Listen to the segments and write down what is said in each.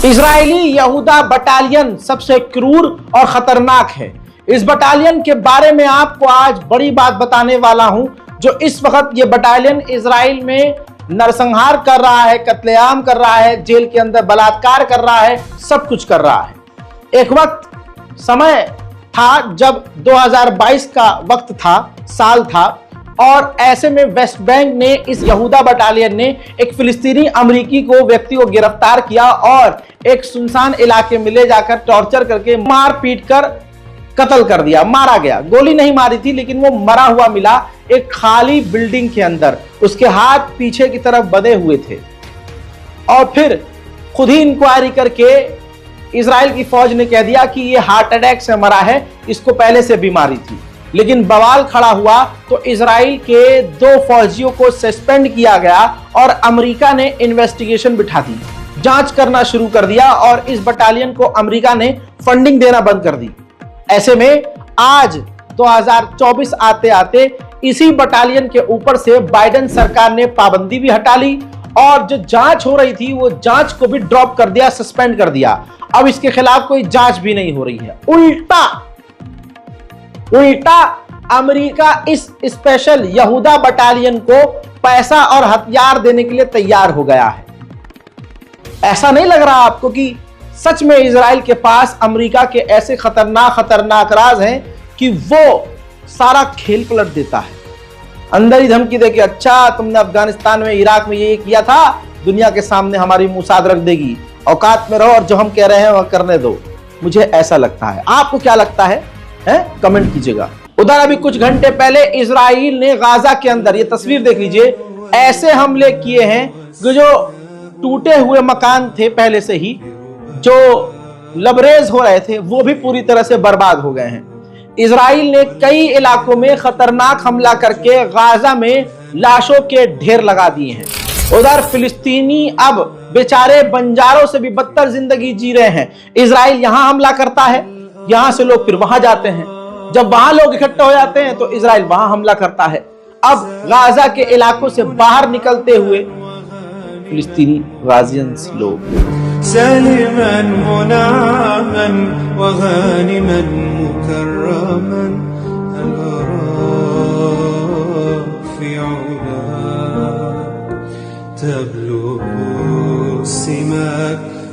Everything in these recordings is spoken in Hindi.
इजरायली यहूदा बटालियन सबसे क्रूर और खतरनाक है। इस बटालियन के बारे में आपको आज बड़ी बात बताने वाला हूं। जो इस वक्त ये बटालियन इजराइल में नरसंहार कर रहा है, कत्लेआम कर रहा है, जेल के अंदर बलात्कार कर रहा है, सब कुछ कर रहा है। एक वक्त समय था जब 2022 का वक्त था, साल था, और ऐसे में वेस्ट बैंक ने, इस यहूदा बटालियन ने एक फिलिस्तीनी अमरीकी को, व्यक्ति को गिरफ्तार किया और एक सुनसान इलाके में ले जाकर टॉर्चर करके मार पीट कर कत्ल कर दिया। मारा गया, गोली नहीं मारी थी लेकिन वो मरा हुआ मिला एक खाली बिल्डिंग के अंदर। उसके हाथ पीछे की तरफ बंधे हुए थे और फिर खुद ही इंक्वायरी करके इजराइल की फौज ने कह दिया कि ये हार्ट अटैक से मरा है, इसको पहले से बीमारी थी। लेकिन बवाल खड़ा हुआ तो इजराइल के 2 फौजियों को सस्पेंड किया गया और अमेरिका ने इन्वेस्टिगेशन बिठा दी, जांच करना शुरू कर दिया और इस बटालियन को अमेरिका ने फंडिंग देना बंद कर दी। ऐसे में आज 2024 आते आते इसी बटालियन के ऊपर से बाइडेन सरकार ने पाबंदी भी हटा ली और जो जांच हो रही थी वो जांच को भी ड्रॉप कर दिया, सस्पेंड कर दिया। अब इसके खिलाफ कोई जांच भी नहीं हो रही है। उल्टा अमेरिका इस स्पेशल यहूदा बटालियन को पैसा और हथियार देने के लिए तैयार हो गया है। ऐसा नहीं लग रहा आपको कि सच में इजराइल के पास अमेरिका के ऐसे खतरनाक राज हैं कि वो सारा खेल पलट देता है। अंदर ही धमकी दे के, अच्छा तुमने अफगानिस्तान में, इराक में ये किया था, दुनिया के सामने हमारी मुसाद रख देगी, औकात में रहो और जो हम कह रहे हैं वह करने दो। मुझे ऐसा लगता है। आपको क्या लगता है? कमेंट कीजिएगा। उधर अभी कुछ घंटे पहले इजराइल ने गाजा के अंदर, ये तस्वीर देख लीजिए, ऐसे हमले किए हैं कि जो टूटे हुए मकान थे पहले से ही, जो लबरेज हो रहे थे, वो भी पूरी तरह से बर्बाद हो गए हैं। इजराइल ने कई इलाकों में खतरनाक हमला करके गाजा में लाशों के ढेर लगा दिए हैं। उधर फिलिस्तीनी अब बेचारे बंजारों से भी बदतर जिंदगी जी रहे हैं। इजराइल यहां हमला करता है, यहां से लोग फिर वहां जाते हैं, जब वहां लोग इकट्ठे हो जाते हैं तो इजराइल वहां हमला करता है। अब गाजा के इलाकों से बाहर निकलते हुए फिलिस्तीनी गाजियंस लोग सलिमन मुनामन व गानिमन मुकर्रमन fi ula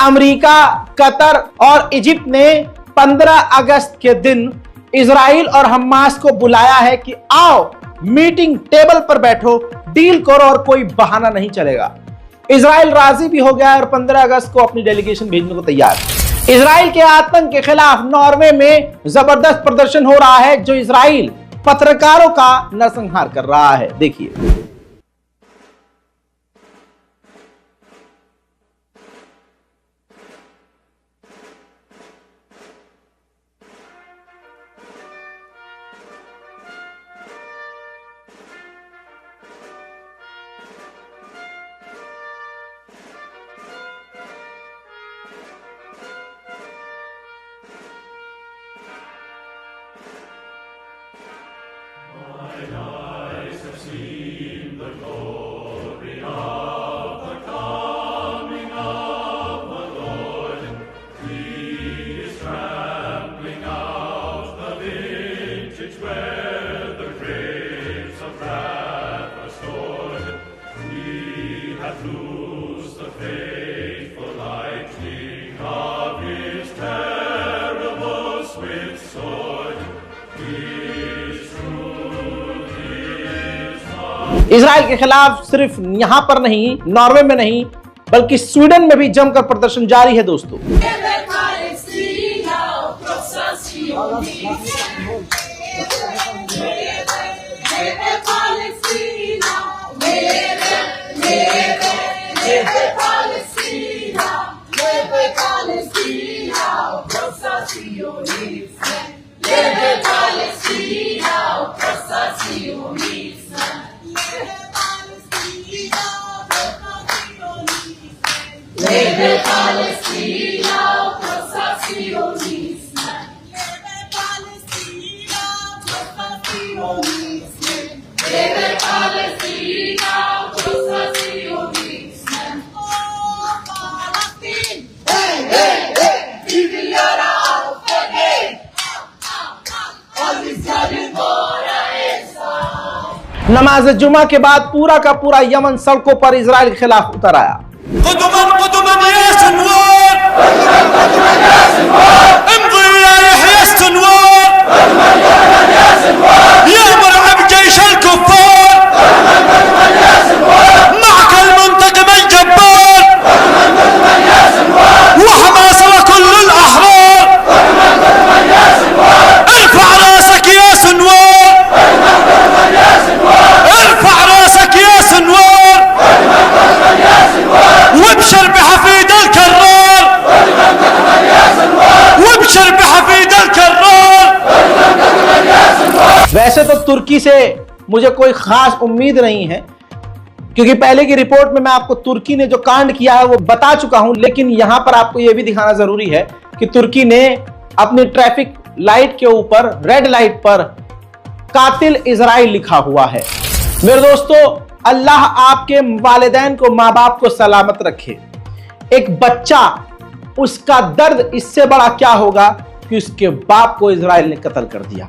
अमेरिका, कतर और इजिप्ट ने 15 अगस्त के दिन इजराइल और हमास को बुलाया है कि आओ मीटिंग टेबल पर बैठो, डील करो और कोई बहाना नहीं चलेगा। इजराइल राजी भी हो गया और 15 अगस्त को अपनी डेलीगेशन भेजने को तैयार है। इजराइल के आतंक के खिलाफ नॉर्वे में जबरदस्त प्रदर्शन हो रहा है, जो इजराइल पत्रकारों का नरसंहार कर रहा है। देखिए। Loose the faithful lightning of Israel के खिलाफ सिर्फ यहां पर नहीं, नॉर्वे में नहीं, बल्कि स्वीडन में भी जमकर प्रदर्शन जारी है दोस्तों। नमाज जुमा के बाद पूरा का पूरा यमन सड़कों पर इजराइल के खिलाफ उतर आया। वैसे तो तुर्की से मुझे कोई खास उम्मीद नहीं है, क्योंकि पहले की रिपोर्ट में मैं आपको तुर्की ने जो कांड किया है वो बता चुका हूं, लेकिन यहां पर आपको यह भी दिखाना जरूरी है कि तुर्की ने अपनी ट्रैफिक लाइट के ऊपर, रेड लाइट पर कातिल इजराइल लिखा हुआ है। मेरे दोस्तों, अल्लाह आपके वालिदैन को, माँ बाप को सलामत रखे। एक बच्चा, उसका दर्द इससे बड़ा क्या होगा कि उसके बाप को इजराइल ने कत्ल कर दिया।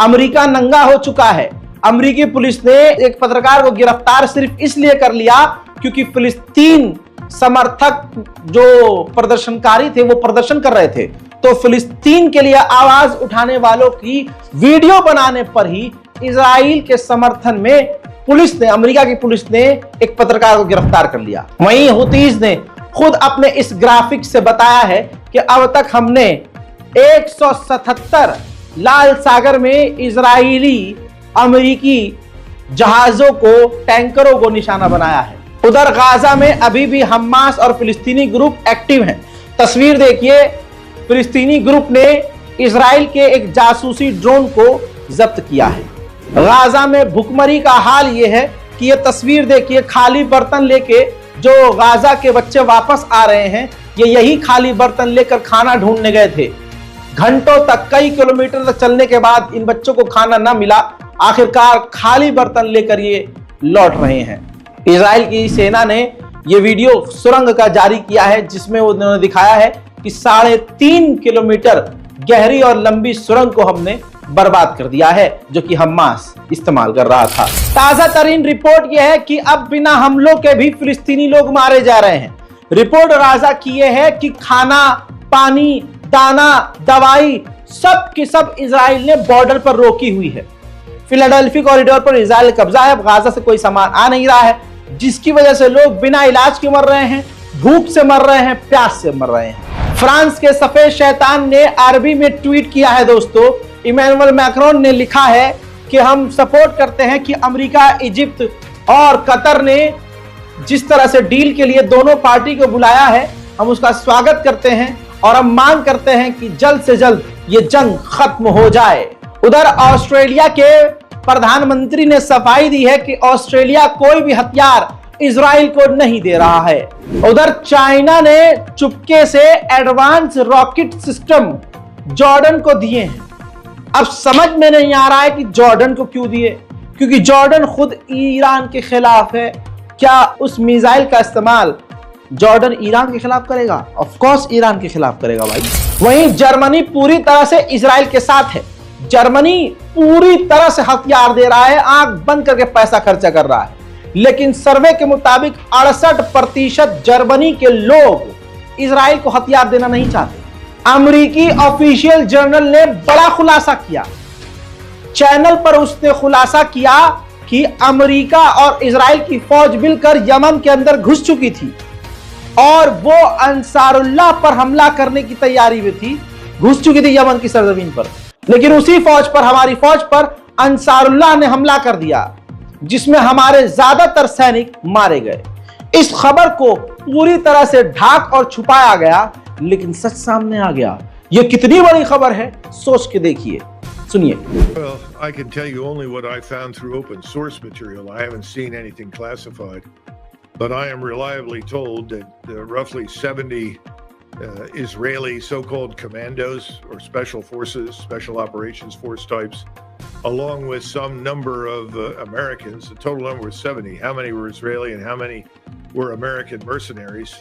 अमेरिका नंगा हो चुका है। अमेरिकी पुलिस ने एक पत्रकार को गिरफ्तार सिर्फ इसलिए कर लिया क्योंकि फिलिस्तीन समर्थक जो प्रदर्शनकारी थे वो प्रदर्शन कर रहे थे, तो फिलिस्तीन के लिए आवाज उठाने वालों की वीडियो बनाने पर ही इजराइल के समर्थन में पुलिस ने, अमेरिका की पुलिस ने एक पत्रकार को गिरफ्तार कर लिया। वहीं हुतीज ने खुद अपने इस ग्राफिक से बताया है कि अब तक हमने 177 लाल सागर में इजरायली अमेरिकी जहाजों को, टैंकरों को निशाना बनाया है। उधर गाजा में अभी भी हमास और फिलिस्तीनी ग्रुप एक्टिव हैं। तस्वीर देखिए, फिलिस्तीनी ग्रुप ने इजराइल के एक जासूसी ड्रोन को जब्त किया है। गाजा में भुखमरी का हाल यह है कि यह तस्वीर देखिए, खाली बर्तन लेके जो गाजा के बच्चे वापस आ रहे हैं, ये यही खाली बर्तन लेकर खाना ढूंढने गए थे। घंटों तक, कई किलोमीटर तक चलने के बाद इन बच्चों को खाना न मिला, आखिरकार खाली बर्तन लेकर ये लौट रहे हैं। इजराइल की सेना ने यह वीडियो सुरंग का जारी किया है, जिसमें उन्होंने दिखाया है कि 3.5 किलोमीटर गहरी और लंबी सुरंग को हमने बर्बाद कर दिया है, जो कि हमास इस्तेमाल कर रहा था। ताजा तरीन रिपोर्ट यह है कि अब बिना हमलों के भी फिलिस्तीनी लोग मारे जा रहे हैं। रिपोर्ट राजा की यह है कि खाना, पानी, दाना, दवाई सब की सब इजराइल ने बॉर्डर पर रोकी हुई है। फिलाडेल्फी कॉरिडोर पर इजराइल कब्जा है। गाजा से कोई सामान आ नहीं रहा है, जिसकी वजह से लोग बिना इलाज के मर रहे हैं, भूख से मर रहे हैं, प्यास से मर रहे हैं। फ्रांस के सफेद शैतान ने अरबी में ट्वीट किया है दोस्तों। इमैनुअल मैक्रोन ने लिखा है कि हम सपोर्ट करते हैं कि अमेरिका, इजिप्ट और कतर ने जिस तरह से डील के लिए दोनों पार्टी को बुलाया है, हम उसका स्वागत करते हैं और हम मांग करते हैं कि जल्द से जल्द ये जंग खत्म हो जाए। उधर ऑस्ट्रेलिया के प्रधानमंत्री ने सफाई दी है कि ऑस्ट्रेलिया कोई भी हथियार इजराइल को नहीं दे रहा है। उधर चाइना ने चुपके से एडवांस रॉकेट सिस्टम जॉर्डन को दिए हैं। अब समझ में नहीं आ रहा है कि जॉर्डन को क्यों दिए, क्योंकि जॉर्डन खुद ईरान के खिलाफ है। क्या उस मिसाइल का इस्तेमाल जॉर्डन ईरान के खिलाफ करेगा? ऑफ कोर्स ईरान के खिलाफ करेगा भाई। वहीं जर्मनी पूरी तरह से इजराइल के साथ है। जर्मनी पूरी तरह से हथियार दे रहा है, आंख बंद करके पैसा खर्चा कर रहा है। लेकिन सर्वे के मुताबिक 68% जर्मनी के लोग इजराइल को हथियार देना नहीं चाहते। अमेरिकी ऑफिशियल जर्नल ने बड़ा खुलासा किया। चैनल पर उसने खुलासा किया कि अमेरिका और इजराइल की फौज मिलकर यमन के अंदर घुस चुकी थी और वो अंसारुल्लाह पर हमला करने की तैयारी में थी, घुस चुकी थी यमन की सरजमीन पर। लेकिन उसी फौज पर, हमारी फौज पर अंसारुल्लाह ने हमला कर दिया, जिसमें हमारे ज्यादातर सैनिक मारे गए। इस खबर को पूरी तरह से ढाक और छुपाया गया, लेकिन सच सामने आ गया। यह कितनी बड़ी खबर है, सोच के देखिए, सुनिए। Well, I can tell you only what I found through open source material. I haven't seen anything classified, but I am reliably told that roughly 70 Israeli so-called commandos or special forces, special operations force types, along with some number of Americans, the total number was 70. How many were Israeli and how many were American mercenaries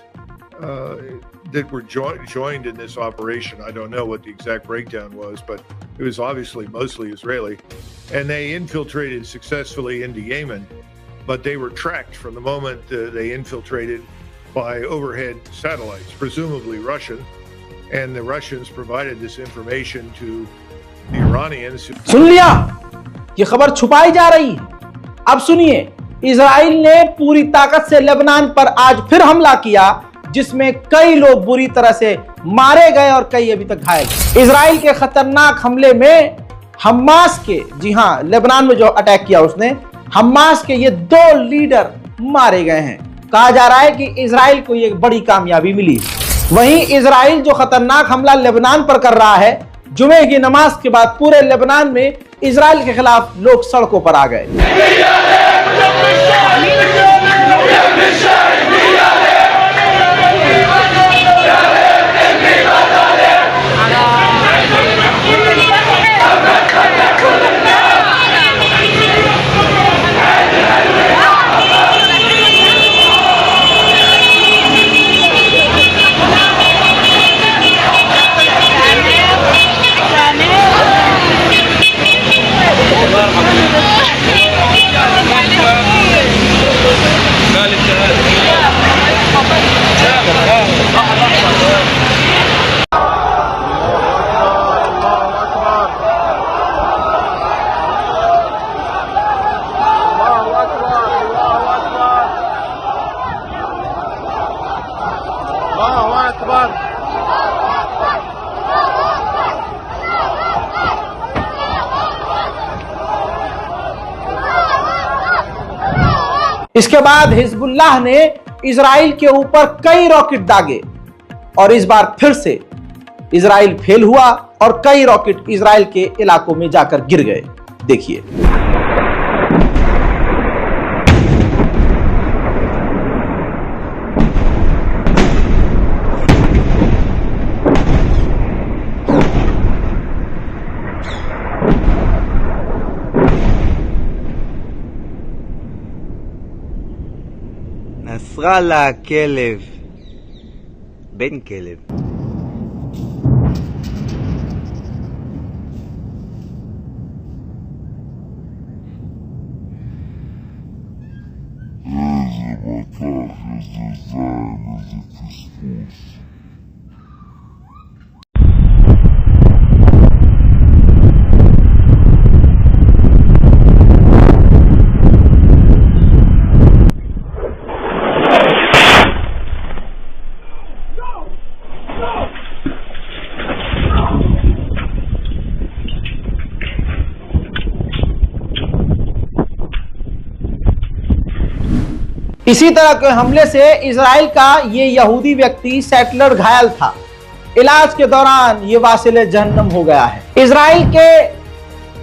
that were joined in this operation? I don't know what the exact breakdown was, but it was obviously mostly Israeli. And they infiltrated successfully into Yemen, but they were tracked from the moment they infiltrated by overhead satellites, presumably Russian, and the Russians provided this information to the Iranians. सुन लिया, ये खबर छुपाई जा रही है। अब सुनिए, इजराइल ने पूरी ताकत से लेबनान पर आज फिर हमला किया, जिसमें कई लोग बुरी तरह से मारे गए और कई अभी तक घायल। इजराइल के खतरनाक हमले में हमास के, जी हां, लेबनान में जो अटैक किया उसने, हमास के ये 2 लीडर मारे गए हैं। कहा जा रहा है कि इजराइल को ये बड़ी कामयाबी मिली। वहीं इजराइल जो खतरनाक हमला लेबनान पर कर रहा है, जुमे की नमाज के बाद पूरे लेबनान में इजराइल के खिलाफ लोग सड़कों पर आ गए। इसके बाद हिजबुल्लाह ने इजराइल के ऊपर कई रॉकेट दागे और इस बार फिर से इजराइल फेल हुआ और कई रॉकेट इजराइल के इलाकों में जाकर गिर गए। देखिए। נסראללה כלב, בן כלב. איזה מטח, איזה זין, איזה פספוס. इसी तरह के हमले से इजराइल का ये यहूदी व्यक्ति सेटलर घायल था। इलाज के दौरान ये वासिले जहन्नम हो गया है। इजराइल के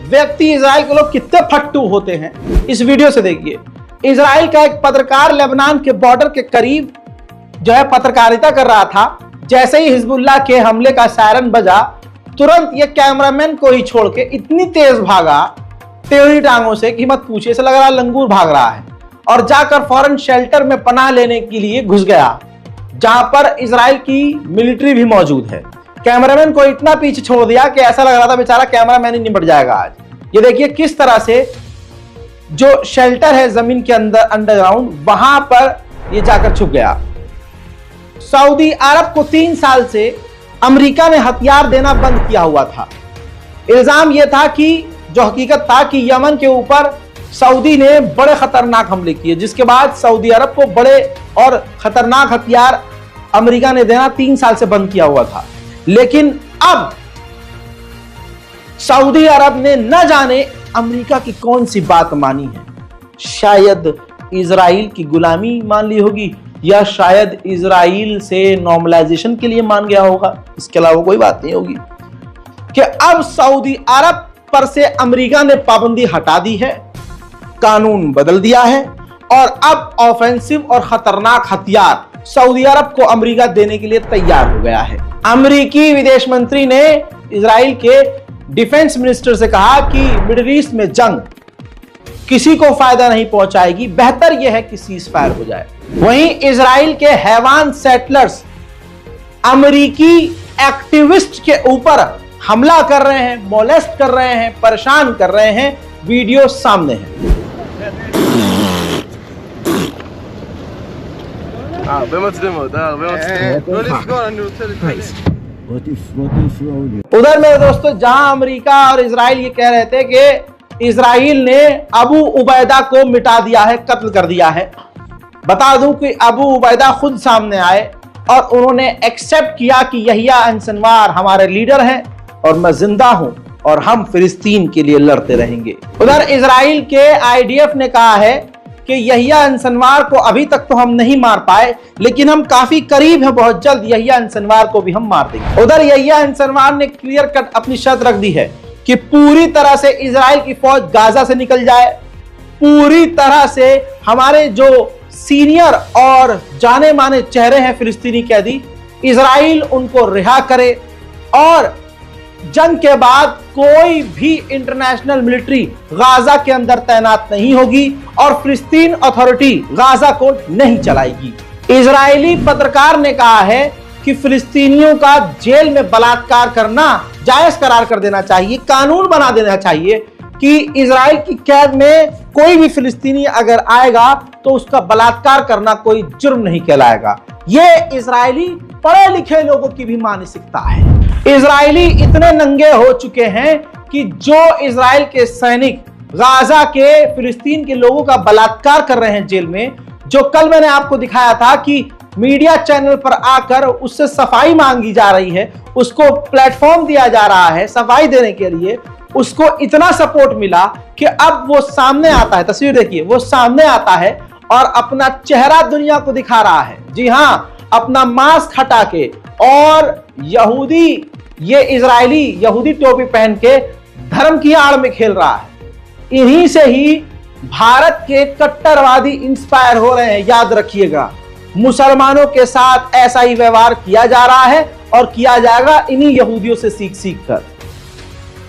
व्यक्ति इजराइल के लोग कितने फट्टू होते हैं, इस वीडियो से देखिए। इजराइल का एक पत्रकार लेबनान के बॉर्डर के करीब जो है पत्रकारिता कर रहा था। जैसे ही हिजबुल्लाह के हमले का सायरन बजा, तुरंत ये कैमरामैन को ही छोड़ के इतनी तेज भागा टेढ़ी टांगों से कि मत पूछिए, ऐसा लग रहा लंगूर भाग रहा है, और जाकर फौरन शेल्टर में पनाह लेने के लिए घुस गया जहां पर इजराइल की मिलिट्री भी मौजूद है। कैमरामैन को इतना पीछे छोड़ दिया कि ऐसा लग रहा था बेचारा कैमरामैन ही निपट जाएगा आज। ये देखिए किस तरह से जो शेल्टर है जमीन के अंदर अंडरग्राउंड, वहां पर ये जाकर छुप गया। सऊदी अरब को 3 साल से अमेरिका ने हथियार देना बंद किया हुआ था। इल्जाम यह था कि जो हकीकत था कि यमन के ऊपर सऊदी ने बड़े खतरनाक हमले किए, जिसके बाद सऊदी अरब को बड़े और खतरनाक हथियार अमेरिका ने देना 3 साल से बंद किया हुआ था। लेकिन अब सऊदी अरब ने न जाने अमेरिका की कौन सी बात मानी है। शायद इजराइल की गुलामी मान ली होगी, या शायद इजराइल से नॉर्मलाइजेशन के लिए मान गया होगा। इसके अलावा कोई बात नहीं होगी कि अब सऊदी अरब पर से अमेरिका ने पाबंदी हटा दी है, कानून बदल दिया है, और अब ऑफेंसिव और खतरनाक हथियार सऊदी अरब को अमेरिका देने के लिए तैयार हो गया है। अमेरिकी विदेश मंत्री ने इजराइल के डिफेंस मिनिस्टर से कहा कि मिडिल ईस्ट में जंग किसी को फायदा नहीं पहुंचाएगी, बेहतर यह है कि सीज फायर हो जाए। वहीं इजराइल के हैवान सेटलर्स अमेरिकी एक्टिविस्ट के ऊपर हमला कर रहे हैं, मोलेस्ट कर रहे हैं, परेशान कर रहे हैं। वीडियो सामने है। उधर मेरे दोस्तों, जहां अमेरिका और इजराइल ये कह रहे थे कि इजराइल ने अबू उबैदा को मिटा दिया है, कत्ल कर दिया है, बता दूं कि अबू उबैदा खुद सामने आए और उन्होंने एक्सेप्ट किया कि यहिया अंसनवार हमारे लीडर हैं और मैं जिंदा हूं और हम फिलिस्तीन के लिए लड़ते रहेंगे। उधर इजराइल के आईडीएफ ने कहा है कि यहिया अंसनवार को अभी तक तो हम नहीं मार पाए, लेकिन हम काफी करीब हैं, बहुत जल्द यहिया अंसनवार को भी हम मार देंगे। उधर यहिया अंसनवार ने क्लियर कट अपनी शर्त रख दी है कि पूरी तरह से इजराइल की फौज गाजा से निकल जाए, पूरी तरह से हमारे जो सीनियर और जाने माने चेहरे हैं फिलिस्तीनी कैदी, इजराइल उनको रिहा करे और जंग के बाद कोई भी इंटरनेशनल मिलिट्री गाजा के अंदर तैनात नहीं होगी और फिलिस्तीन अथॉरिटी गाजा को नहीं चलाएगी। इजरायली पत्रकार ने कहा है कि फिलिस्तीनियों का जेल में बलात्कार करना जायज करार कर देना चाहिए, कानून बना देना चाहिए कि इजराइल की कैद में कोई भी फिलिस्तीनी अगर आएगा तो उसका बलात्कार करना कोई जुर्म नहीं कहलाएगा। यह इजरायली पढ़े लिखे लोगों की भी मानसिकता है। इजरायली इतने नंगे हो चुके हैं कि जो इजराइल के सैनिक गाजा के फिलिस्तीन के लोगों का बलात्कार कर रहे हैं जेल में, जो कल मैंने आपको दिखाया था कि मीडिया चैनल पर आकर उससे सफाई मांगी जा रही है, उसको प्लेटफॉर्म दिया जा रहा है सफाई देने के लिए, उसको इतना सपोर्ट मिला कि अब वो सामने आता है। तस्वीर देखिए, वो सामने आता है और अपना चेहरा दुनिया को दिखा रहा है। जी हां, अपना मास्क हटा के, और यहूदी, ये इजरायली यहूदी टोपी पहन के धर्म की आड़ में खेल रहा है। इन्हीं से ही भारत के कट्टरवादी इंस्पायर हो रहे हैं। याद रखिएगा, मुसलमानों के साथ ऐसा ही व्यवहार किया जा रहा है और किया जाएगा इन्हीं यहूदियों से सीख कर।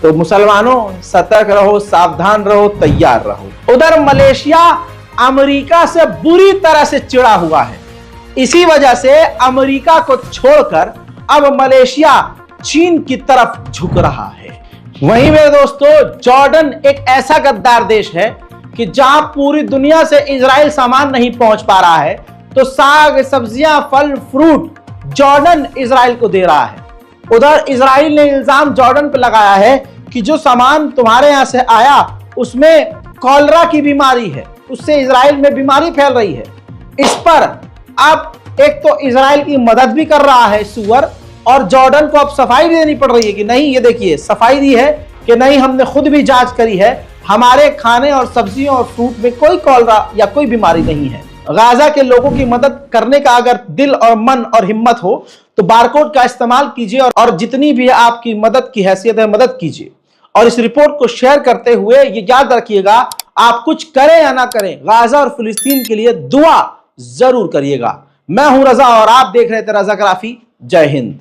तो मुसलमानों सतर्क रहो, सावधान रहो, तैयार रहो। उधर मलेशिया अमेरिका से बुरी तरह से चिढ़ा हुआ है। इसी वजह से अमेरिका को छोड़कर अब मलेशिया चीन की तरफ झुक रहा है। वहीं मेरे दोस्तों, जॉर्डन एक ऐसा गद्दार देश है कि जहां पूरी दुनिया से इजराइल सामान नहीं पहुंच पा रहा है, तो साग, सब्जियां, फल, फ्रूट जॉर्डन इजराइल को दे रहा है। उधर इजराइल ने इल्जाम जॉर्डन पर लगाया है कि जो सामान तुम्हारे यहां से आया उसमें कॉलरा की बीमारी है, उससे इजराइल में बीमारी फैल रही है। इस पर अब एक तो इजराइल की मदद भी कर रहा है सुअर, और जॉर्डन को अब सफाई भी देनी पड़ रही है कि नहीं, ये देखिए सफाई दी है कि नहीं, हमने खुद भी जांच करी है, हमारे खाने और सब्जियों और फ्रूट में कोई कॉलरा या कोई बीमारी नहीं है। गाजा के लोगों की मदद करने का अगर दिल और मन और हिम्मत हो तो बारकोड का इस्तेमाल कीजिए और जितनी भी आपकी मदद की हैसियत है मदद कीजिए। और इस रिपोर्ट को शेयर करते हुए ये याद रखिएगा, आप कुछ करें या ना करें, गाजा और फिलिस्तीन के लिए दुआ जरूर करिएगा। मैं हूं रजा और आप देख रहे थे रजा ग्राफी। जय हिंद।